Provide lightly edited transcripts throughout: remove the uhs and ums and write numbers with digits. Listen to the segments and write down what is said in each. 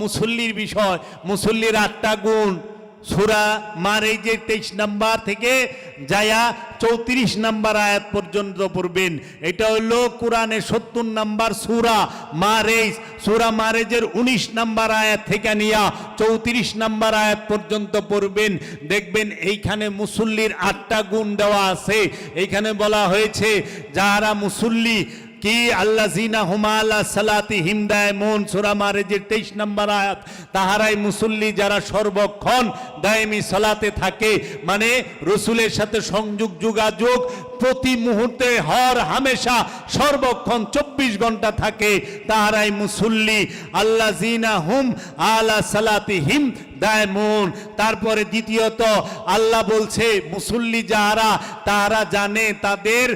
মুসল্লির বিষয়, মুসল্লির 8টা গুণ সূরা মারেজে 23 নাম্বার থেকে যায়া 34 নাম্বার আয়াত পর্যন্ত পড়বেন। এটা হলো কোরআনের 70 নাম্বার সূরা মারেজ। সূরা মারেজের 19 নাম্বার আয়াত থেকে নিয়া 34 নাম্বার আয়াত পর্যন্ত পড়বেন। দেখবেন এইখানে মুসল্লির 8টা গুণ দেওয়া আছে। এইখানে বলা হয়েছে যারা মুসল্লি কি আল্লাযিনা হুম আলা সালাতিহিম দায়মুন, সূরা মারেজের 23 নম্বর আয়াত। তাহারাই মুসল্লি যারা সর্বক্ষণ দায়মি সালাতে থাকে, মানে রসুলের সাথে সংযোগ যোগাযোগ প্রতি মুহূর্তে হর হামেশা সর্বক্ষণ 24 ঘন্টা থাকে, তাহারাই মুসল্লি। আল্লাযিনা হুম আলা সালাতিহিম দায়মুন। তারপরে দ্বিতীয়ত আল্লাহ বলছে মুসল্লি যারা তারা জানে তাদের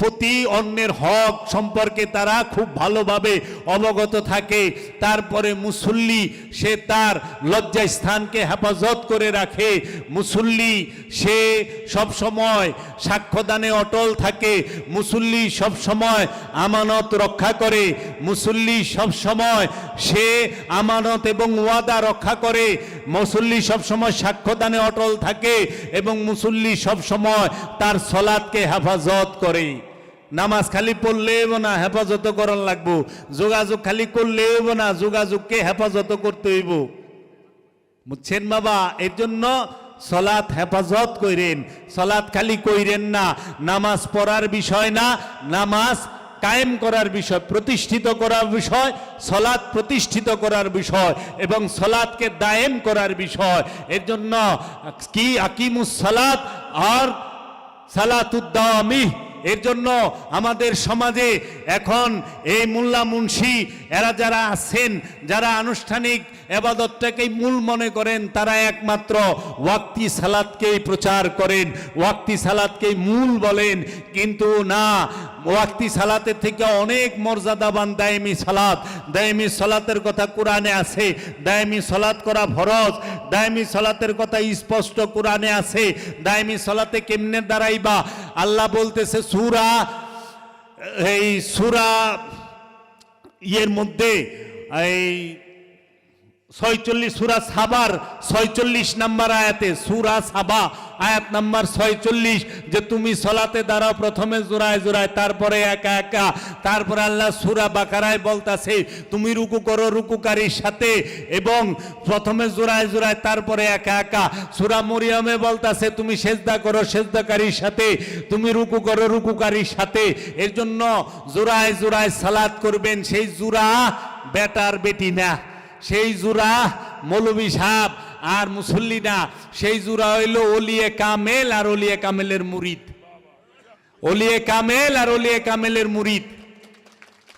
প্রতি অন্যের হক সম্পর্কে তারা খুব ভালোভাবে অবগত থাকে। তারপরে মুসল্লি সে তার লজ্জাস্থানকে হেফাজত করে রাখে। মুসল্লি সে সব সময় সাক্ষ্যদানে অটল থাকে। মুসল্লি সব সময় আমানত রক্ষা করে। মুসল্লি সব সময় সে আমানত এবং ওয়াদা রক্ষা করে। মুসল্লি সব সময় সাক্ষ্যদানে অটল থাকে এবং মুসল্লি সব সময় তার সালাতকে হেফাজত করে। নামাজ খালি পড়লেও না, হেফাজত করার লাগবো। যোগাযোগ খালি করলেও না, যোগাযোগকে হেফাজত করতে হইব। বুঝছেন বাবা? এর জন্য সালাত হেফাজত কইরেন, সালাত খালি কইরেন না। নামাজ পড়ার বিষয় না, নামাজ কায়েম করার বিষয়, প্রতিষ্ঠিত করার বিষয়, সালাত প্রতিষ্ঠিত করার বিষয় এবং সালাতকে দায়েম করার বিষয়। এর জন্য কি আকিমুস সালাত আর সালাতুদ্দাওয়ামি। এর জন্য আমাদের সমাজে এখন এই মোল্লা মুন্সি এরা যারা আছেন, যারা আনুষ্ঠানিক ইবাদতটাকেই মূল মনে করেন, তারা একমাত্র ওয়াক্তি সালাতকেই প্রচার করেন, ওয়াক্তি সালাতকেই মূল বলেন। কিন্তু না, ওয়াক্তি সালাতের থেকে অনেক মর্যাদাবান দায়েমি সালাত। দায়েমি সালাতের কথা কোরআনে আছে, দায়েমি সালাত করা ফরজ। দায়েমি সালাতের কথা স্পষ্ট কোরআনে আছে। দায়েমি সালাতে কেমনে দাঁড়াইবা? আল্লাহ বলতেছে সূরা ইয়ের মধ্যে এই 46 সূরা সাবার 46 নাম্বার আয়াতে, সূরা সাবা আয়াত নাম্বার 46, যে তুমি সালাতে দাঁড়াও প্রথমে জোড়ায় জোড়ায়, তারপরে একা একা। তারপরে আল্লাহ সূরা বাকারায় বলতাছে তুমি রুকু করো রুকুকারীর সাথে, এবং প্রথমে জোড়ায় জোড়ায় তারপরে একা একা। সূরা মরিয়মে বলতাছে তুমি সেজদা করো সেজদাকারীর সাথে, তুমি রুকু করো রুকুকারীর সাথে। এর জন্য জোড়ায় জোড়ায় সালাত করবেন। সেই জোড়া বেটার বেটি না, সেই জোড়া মৌলবী সাহেব আর মুসল্লি না, সেই জোড়া হইল ওলিয়ে কামেল আর ওলিয়ে কামেলের মুরিদ। ওলিয়ে কামেল আর ওলিয়ে কামেলের মুরিদ,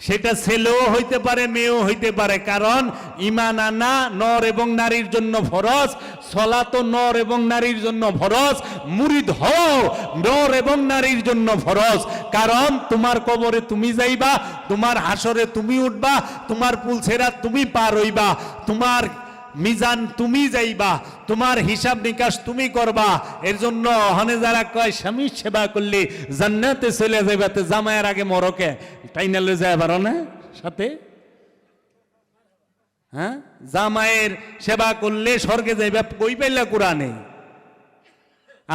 সেটা ছেলেও হইতে পারে মেয়েও হইতে পারে। কারণ ঈমান আনা নর এবং নারীর জন্য ফরজ, সালাত নর এবং নারীর জন্য ফরজ, মুরিদ হও নর এবং নারীর জন্য ফরজ। কারণ তোমার কবরে তুমি যাইবা, তোমার হাসরে তুমি উঠবা, তোমার পুলসেরা তুমি পার হইবা, তোমার মিজান তুমি যাইবা, তোমার হিসাব নিকাশ তুমি করবা। এর জন্য ওখানে যারা কয় স্বামীর সেবা করলে জান্নাতে চলে যাইবা, তো জামাইয়ের আগে মরকে টাইনালে যায় পারো না সাথে? হ্যাঁ, জামাইয়ের সেবা করলে স্বর্গে যাইবা কই পাইলা কোরআনে?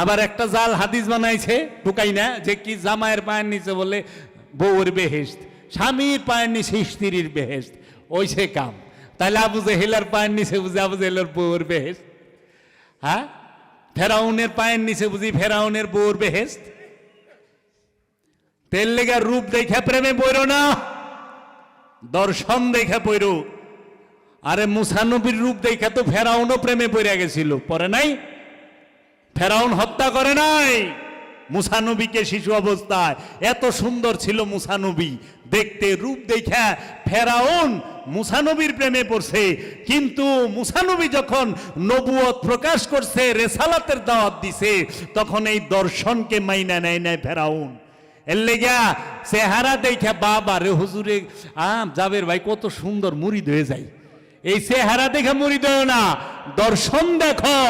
আবার একটা জাল হাদিস বানাইছে ঢুকাই না, যে কি জামাইয়ের পায়ের নিচে বলে বউর বেহেশত, স্বামীর পায়ের নিচে স্ত্রীর বেহেশত, ওই সে কাম। তাহলে আবু জেহেলের পায়ের নিচে বুঝি আবু জেহেলের বউর বেহেশত? হ্যাঁ, ফেরাউনের পায়ের নিচে বুঝি ফেরাউনের বউর বেহেশত? তেল লেগার রূপ দেখে প্রেমে পড়ো না, দর্শন দেখে পড়ো। আরে মুসা নবীর রূপ দেখে তো ফেরাউনও প্রেমে পড়ে গেছিল, পরে নাই? ফেরাউন হত্যা করে নাই মুসা নবীকে শিশু অবস্থায়। এত সুন্দর ছিল মুসা নবী দেখতে, রূপ দেখে ফেরাউন মুসা নবীর প্রেমে পড়ছে। কিন্তু মুসা নবী যখন নবুয়ত প্রকাশ করছে, রেসালাতের দাওয়াত দিছে, তখন এই দর্শনকে মাইনা নেয় নাই ফেরাউন। এর লেগা চেহারা দেখে বাবা রে হুজুরে জাবের ভাই কত সুন্দর, মুরিদ হয়ে যায়। এই চেহারা দেখে মুরিদ হও না, দর্শন দেখো।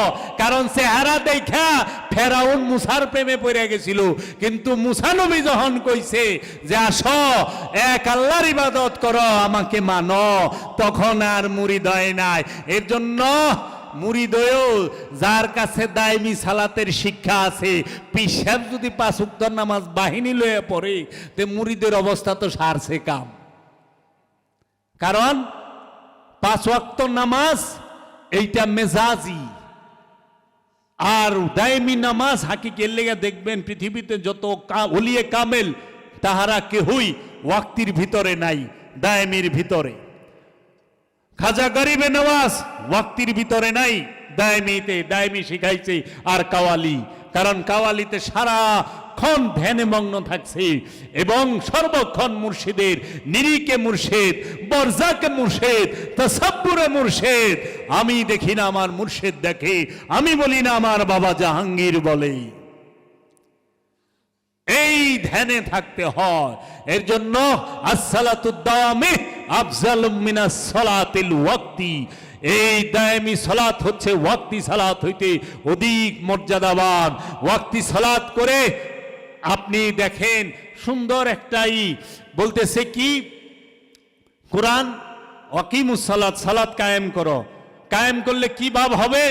কারণ চেহারা দেখা ফেরাউন মুসার প্রেমে পড়ে গেছিল, কিন্তু মুসা নবী যখন কইছে যে আসো এক আল্লাহর ইবাদত করো, আমাকে মানো, তখন আর মুরিদ হয় নাই। এর জন্য মুরিদ হয়েও যার কাছে দায়মি সালাতের শিক্ষা আছে, পিসাব যদি 5 ওয়াক্ত নামাজ বাহিনী লয়ে পড়ে, তে মুরিদের অবস্থা তো সারছে কাম। কারণ 5 ওয়াক্ত নামাজ এইটা মেজাজি, আর দায়মি নামাজ হাকিকের লেগে দেখবেন পৃথিবীতে যত ওলিয়ে কামেল তাহারা কেহই ওয়াক্তির ভিতরে নাই, দায়মির ভিতরে। খাজা গরিবে নওয়াজ ওয়াক্তির ভিতরে নাই, দায়মিতে, দায়মি শিখাইছে। আর কাওয়ালি, কারণ কাওয়ালিতে সারাক্ষণ ধ্যানে মগ্ন থাকছে এবং সর্বক্ষণ মুর্শিদের নিরিকে মুর্শিদ, বরজাকে মুর্শিদ, তাসাব্বুরে মুর্শিদ। আমি দেখি না, আমার মুর্শিদ দেখে, আমি বলি না, আমার বাবা জাহাঙ্গীর বলে। এই ধ্যানে থাকতে হয়। এর জন্য আসসালাতুদ দাওয়ামি আফজালুম মিনাস সালাতিল ওয়াক্তি, এই দায়মি সালাত হচ্ছে ওয়াক্তি সালাত হইতে অধিক মর্যাদাবান। ওয়াক্তি সালাত করে আপনি দেখেন সুন্দর একটাই বলতেছে কি কোরআন, ওয়াকিমুস সালাত, সালাত কায়েম করো। কায়েম করলে কি ভাব হবে?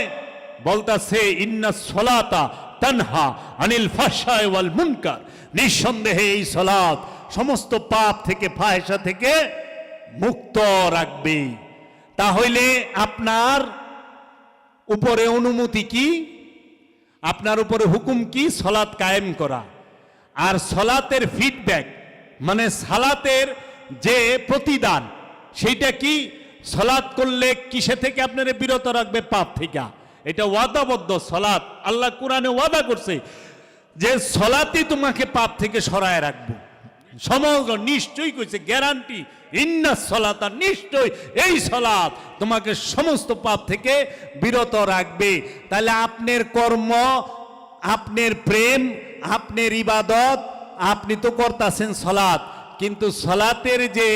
বলতাছে ইন্নাস সালাতা তানহা আনিল ফাহশাই ওয়াল মুনকার, নিঃসন্দেহে এই সালাত সমস্ত পাপ থেকে, ফাহেশা থেকে মুক্ত রাখবে। তাহলে আপনার উপরে অনুমতি কি? আপনার উপরে হুকুম কি? সালাত কায়েম করা। আর সালাতের ফিডব্যাক মানে সালাতের যে প্রতিদান, সেইটা কি? সালাত করলে কিসে থেকে আপনারা বিরত রাখবে? পাপ থেকে। এটা ওয়াদাবদ্ধ সালাত, আল্লাহ কোরআনে ওয়াদা করছে যে সালাতই তোমাকে পাপ থেকে সরায় রাখবো। সমগ্র নিশ্চয়ই কইছে, গ্যারান্টি, ইন্নাস সালাতা, নিশ্চয় এই সালাত তোমাকে সমস্ত পাপ থেকে বিরত রাখবে। তাহলে আপনার কর্ম, আপনার প্রেম, আপনার ইবাদত, আপনি তো করতেছেন সালাত, কিন্তু সালাতের যে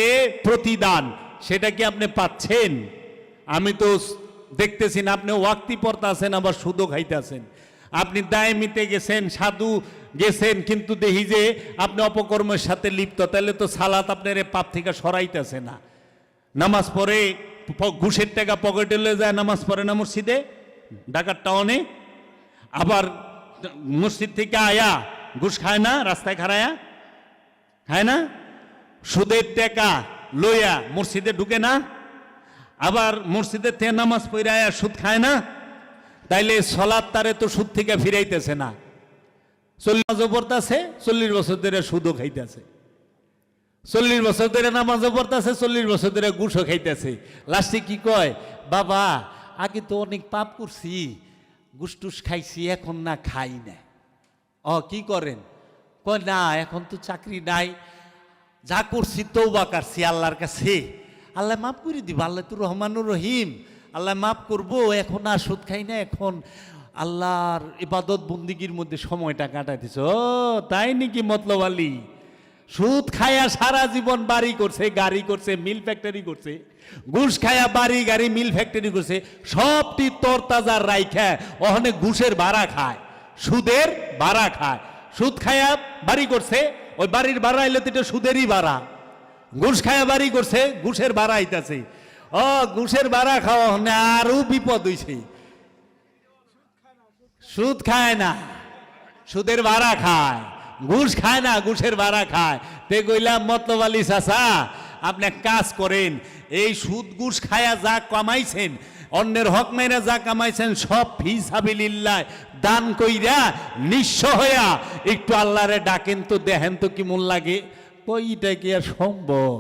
প্রতিদান সেটা কি আপনি পাচ্ছেন? আমি তো দেখতেছি না, আপনি ওয়াক্তি পড়তেছেন আবার সুদও খাইতেছেন। আপনি দায়মিতে গেছেন, সাধু গেছেন, কিন্তু দেখি যে আপনি অপকর্মের সাথে লিপ্ত। তাহলে তো সালাত আপনার পাপ থেকে সরাইতেছে না। নামাজ পড়ে ঘুষের টাকা পকেটে লয়ে যায়, নামাজ পড়ে না মসজিদে, ডাকাত টাউনে, আবার মসজিদ থেকে আয়া ঘুষ খায় না, রাস্তায় খাড়ায়া খায় না, সুদের টাকা লইয়া মসজিদে ঢুকে না, আবার মসজিদের থেকে নামাজ পড়ে আয়া সুদ খায় না। তাইলে সালাত তারে তো সুদ থেকে ফিরাইতেছে না। 40 পড়তেছে, 40 বছর ধরে সুদও খাইতেছে, 40 বছর ধরে নামাজও পড়তেছে, 40 বছর ধরে ঘুষও খাইতেছে। লাস্টে কি কয়? বাবা আগে তো অনেক পাপ করছি, ঘুষ টুস খাইছি, এখন না খাই না। কি করেন? কয় না, এখন তো চাকরি নাই, যা করছি তওবা করছি আল্লাহর কাছে, আল্লাহ মাফ করে দিব, আল্লাহ তো রহমানুর রহিম, আল্লাহ মাফ করবো, এখন আর সুদ খাই না, এখন আল্লাহর ইবাদত বন্দিগির মধ্যে সময়টা কাটাইতেছ। তাই নাকি মতলব আলী? সুদ খায়া সারা জীবন বাড়ি করছে, গাড়ি করছে, মিল ফ্যাক্টরি করছে, ঘুষ খায়া বাড়ি গাড়ি মিল ফ্যাক্টরি করছে, সবটি তরতাজা রাইখা ওখানে ঘুষের ভাড়া খায়, সুদের ভাড়া খায়। সুদ খায়া বাড়ি করছে, ওই বাড়ির ভাড়া আইলে তো এটা সুদেরই ভাড়া। ঘুষ খায়া বাড়ি করছে, ঘুষের ভাড়া আইতাছে। ঘুষের ভাড়া খাওয়া আরো বিপদ হইছে। সুদ খায় না, সুদের ভাড়া খায়, ঘুষ খায় না, ঘুষের ভাড়া খায়। তে কইলাম মতলব আলী চাচা, আপনি এক কাজ করেন, এই সুদ ঘুষ খায়া যা কামাইছেন, অন্যের হক মেরা যা কামাইছেন, সব ফি সাবিলিল্লাহ দান কইরা নিঃস্ব হইয়া একটু আল্লাহরে ডাকেন তো, দেখেন তো কি মন লাগে। কইটা কি আর সম্ভব?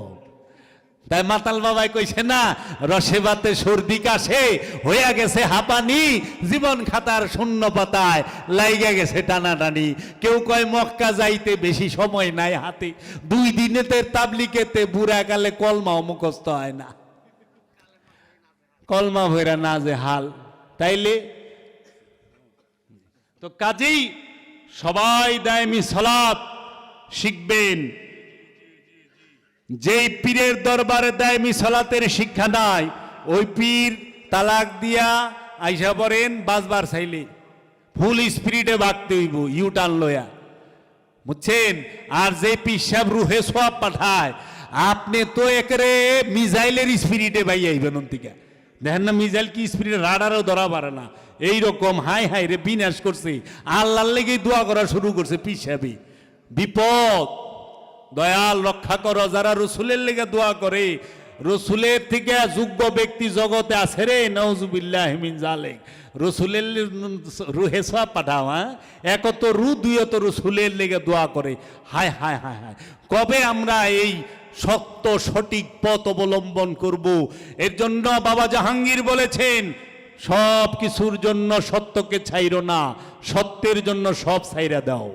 তাই মাতাল বাবাই কইছে না, রসে বাতে সর্দি কাশে হইয়া গেছে হাঁপানি, জীবন খাতার শূন্য পাতায় লাইগা গেছে টানাটানি। কেউ কয় মক্কা যাইতে বেশি সময় নাই হাতে, 2 দিনেতে তাবলিকেতে বুড়া কালে কলমাও মুখস্থ হয় না, কলমা ভৈরা না যে হাল। তাইলে তো কাজেই সবাই দায়মি সালাত শিখবেন। যেই পীরের দরবারে দায়মি সালাতের শিক্ষা নাই, ওই পীর তালাক দিয়া আইসা পড়েন বাজবার চাইলে, ফুল স্পিরিটে বাগতে হইব ইউটার্ন লয়া, বুঝছেন? আর যে পিসাব রুহে সব পাঠায়, আপনি তো একরে মিজাইলের স্পিরিটে বাই আইবেন অন্তিকা। দেখেন না মিজাইল কি স্পিরিট, রাডারও ধরা পারে না। এইরকম হাই হাই রে বিনাশ করছে, আল্লাহর লেগেই দোয়া করা শুরু করছে পিসাবি। বিপদ, দয়াল রক্ষা করো। যারা রসুলের লেগে দোয়া করে, রসুলের থেকে যোগ্য ব্যক্তি জগতে আছে রে, নাউজুবিল্লাহ মিন জালিক। রসুলের রুহে সব পাঠাও, হ্যাঁ, এক তো রু, দুই তো রসুলের লেগে দোয়া করে। হায় হায় হায় হায়, কবে আমরা এই সত্য সঠিক পথ অবলম্বন করব? এর জন্য বাবা জাহাঙ্গীর বলেছেন, সব কিছুর জন্য সত্যকে ছাইরো না, সত্যের জন্য সব ছাইরা দাও।